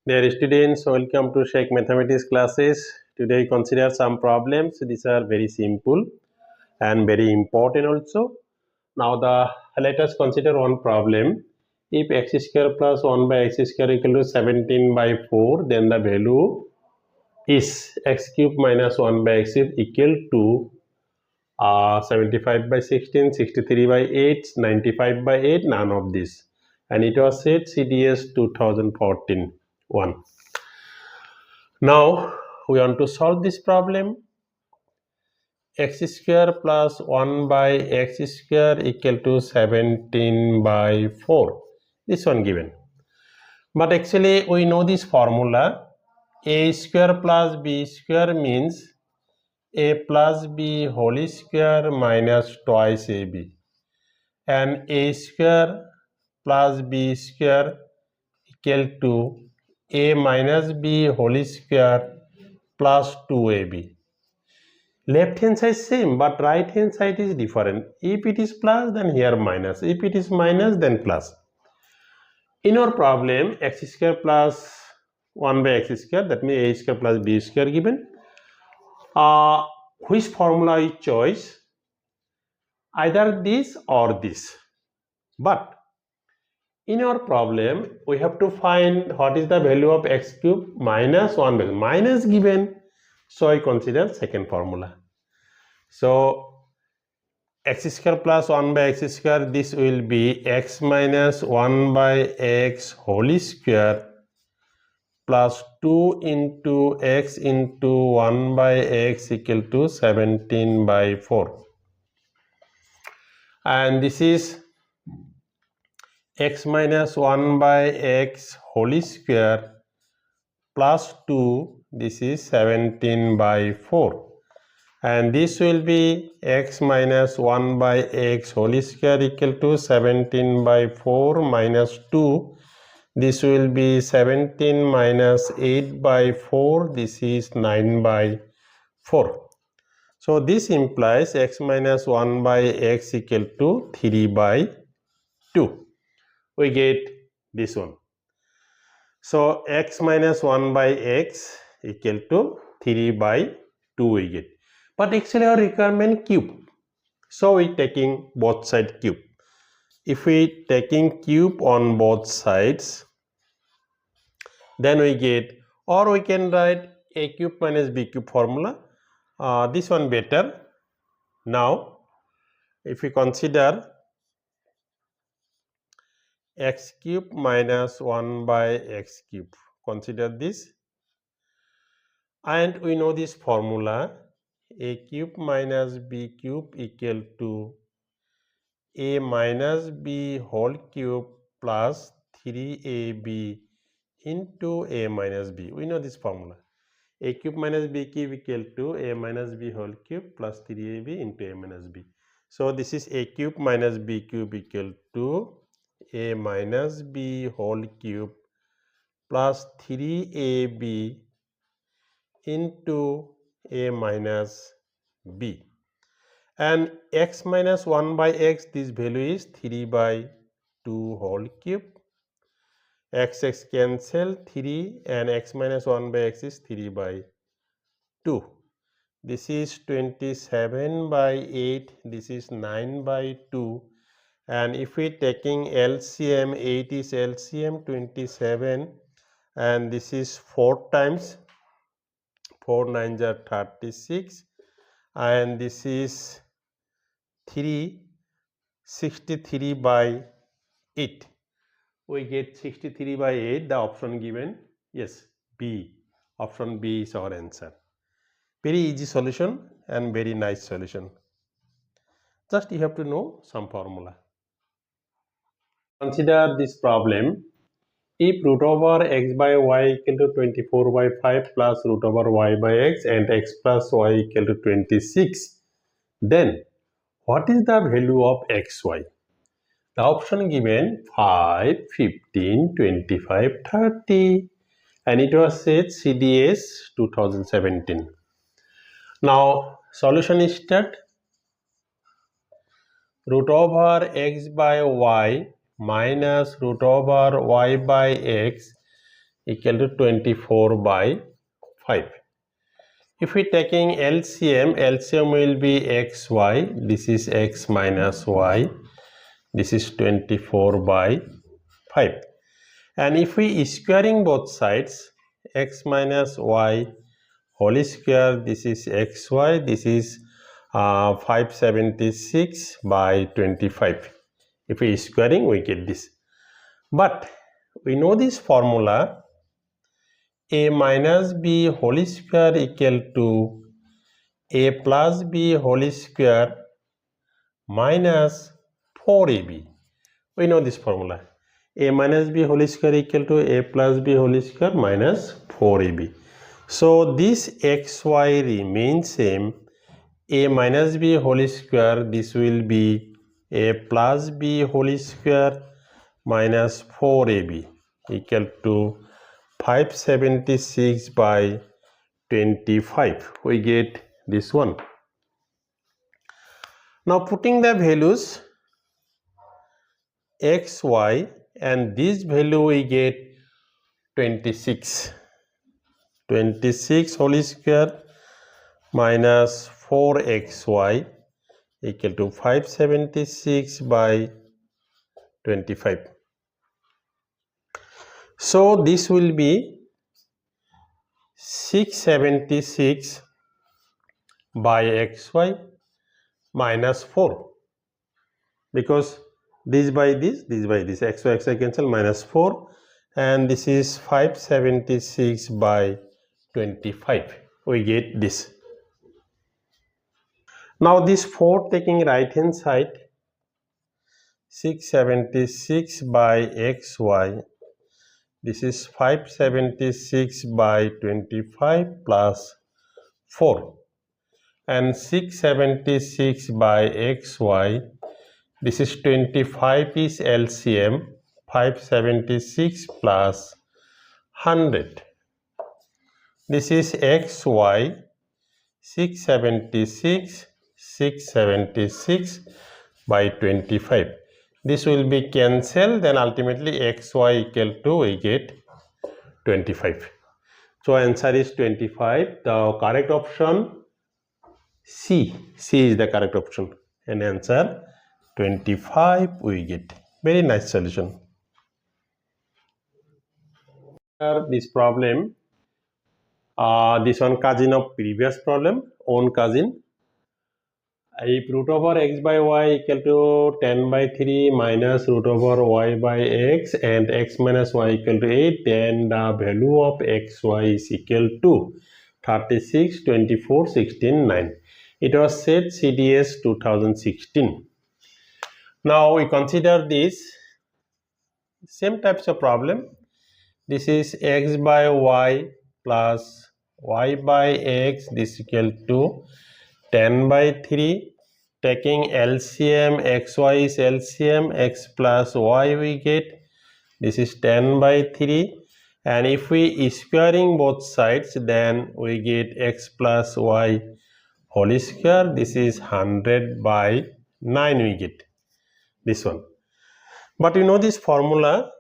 Dear students, welcome to Sheikh Mathematics classes. Today consider some problems. These are very simple and very important also. Now let us consider one problem. If x square plus 1 by x square equal to 17 by 4, then the value is x cube minus 1 by x cube equal to 75 by 16, 63 by 8, 95 by 8, none of this. And it was said CDS 2014 1. Now we want to solve this problem. X square plus 1 by x square equal to 17 by 4. This one given. But actually we know this formula. A square plus b square means a plus b whole square minus twice ab. And a square plus b square equal to a minus b whole square plus 2ab. Left hand side same, but right hand side is different. If it is plus, then here minus. If it is minus, then plus. In our problem, x square plus 1 by x square, that means a square plus b square given. Which formula is choice? Either this or this. But in our problem, we have to find what is the value of x cube minus 1 by minus given. So I consider second formula. So x square plus 1 by x square, this will be x minus 1 by x whole square plus 2 into x into 1 by x equal to 17 by 4. And this is x minus 1 by x whole square plus 2, this is 17 by 4. And this will be x minus 1 by x whole square equal to 17 by 4 minus 2. This will be 17 minus 8 by 4. This is 9 by 4. So this implies x minus 1 by x equal to 3 by 2. We get this one. So x minus 1 by x equal to 3 by 2 we get. But actually our requirement cube. So we taking both side cube. If we taking cube on both sides, then we get, or we can write a cube minus b cube formula. This one better. Now if we consider x cube minus 1 by x cube, consider this. And we know this formula, a cube minus b cube equal to a minus b whole cube plus 3ab into a minus b. We know this formula. A cube minus b cube equal to a minus b whole cube plus 3ab into a minus b. So this is a cube minus b cube equal to a minus b whole cube plus 3ab into a minus b. And x minus 1 by x, this value is 3 by 2 whole cube. X cancel 3 and x minus 1 by x is 3 by 2. This is 27 by 8. This is 9 by 2. And if we taking LCM, 8 is LCM 27. And this is 4 times. 4 9s are 36. And this is 63 by 8. We get 63 by 8, the option given, yes, B. Option B is our answer. Very easy solution and very nice solution. Just you have to know some formula. Consider this problem. If root over x by y equal to 24 by 5 plus root over y by x and x plus y equal to 26, then what is the value of xy? The option given 5, 15, 25, 30, and it was said CDS 2017. Now solution is start. Root over x by y minus root over y by x equal to 24 by 5. If we taking LCM will be xy, this is x minus y, this is 24 by 5. And if we squaring both sides, x minus y whole square, this is xy, this is 576 by 25. If we squaring, we get this. But we know this formula, a minus b whole square equal to a plus b whole square minus 4ab. We know this formula. A minus b whole square equal to a plus b whole square minus 4ab. So this xy remains same. A minus b whole square, this will be a plus b whole square minus 4ab equal to 576 by 25. We get this one. Now putting the values x, y, and this value we get 26. 26 whole square minus 4xy equal to 576 by 25. So this will be 676 by xy minus 4, because this by this xy cancel, minus 4, and this is 576 by 25. We get this. Now this 4 taking right hand side, 676 by xy, this is 576 by 25 plus 4, and 676 by xy, this is 25 is LCM, 576 plus 100. This is xy, 676 by 25. This will be cancelled, then ultimately xy equal to, we get 25. So answer is 25. The correct option C is the correct option, and answer 25 we get. Very nice solution. This problem, this one cousin of previous problem, own cousin. If root over x by y equal to 10 by 3 minus root over y by x and x minus y equal to 8, then the value of xy is equal to 36, 24, 16, 9. It was said CDS 2016. Now we consider this same types of problem. This is x by y plus y by x, this equal to 10 by 3. Taking LCM, xy is LCM, x plus y we get, this is 10 by 3, and if we squaring both sides, then we get x plus y whole square, this is 100 by 9 we get this one. But you know this formula,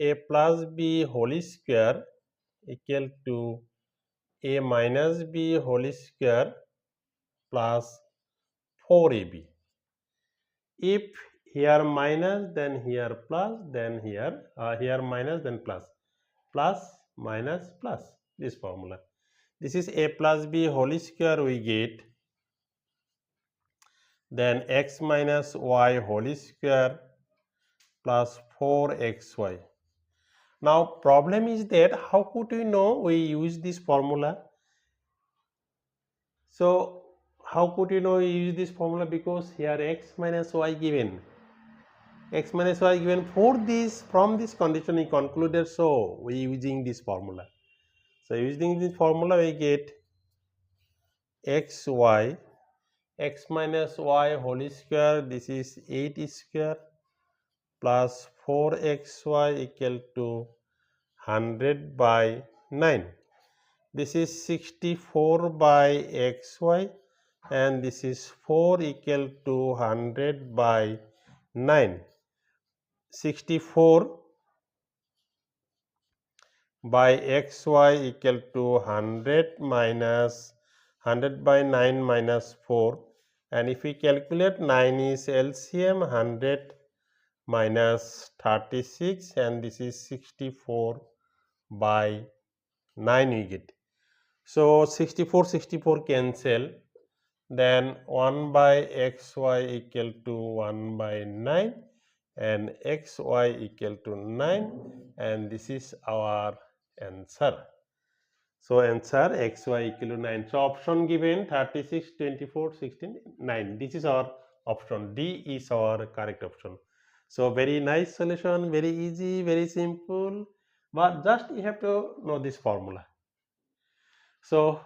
a plus b whole square equal to a minus b whole square plus 4ab. If here minus, then here plus, then here minus, then plus, minus, plus, this formula. This is a plus b whole square we get, then x minus y whole square plus 4xy. Now problem is that how could we know we use this formula? So how could you know you use this formula? Because here x minus y given, x minus y given, for this, from this condition we concluded, so we using this formula. So using this formula we get xy, x minus y whole square, this is 8 square plus 4xy equal to 100 by 9. This is 64 by xy, and this is 4 equal to 100 by 9. 64 by xy equal to 100 minus 100 by 9 minus 4, and if we calculate 9 is LCM, 100 minus 36, and this is 64 by 9 we get. So 64 cancel, then 1 by xy equal to 1 by 9 and xy equal to 9, and this is our answer. So answer xy equal to 9. So option given 36, 24, 16, 9. This is our option. D is our correct option. So very nice solution, very easy, very simple, but just you have to know this formula. So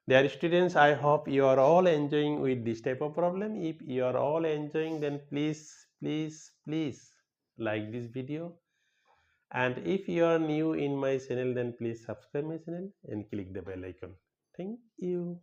dear students, I hope you are all enjoying with this type of problem. If you are all enjoying, then please like this video, and if you are new in my channel, then please subscribe my channel and click the bell icon. Thank you.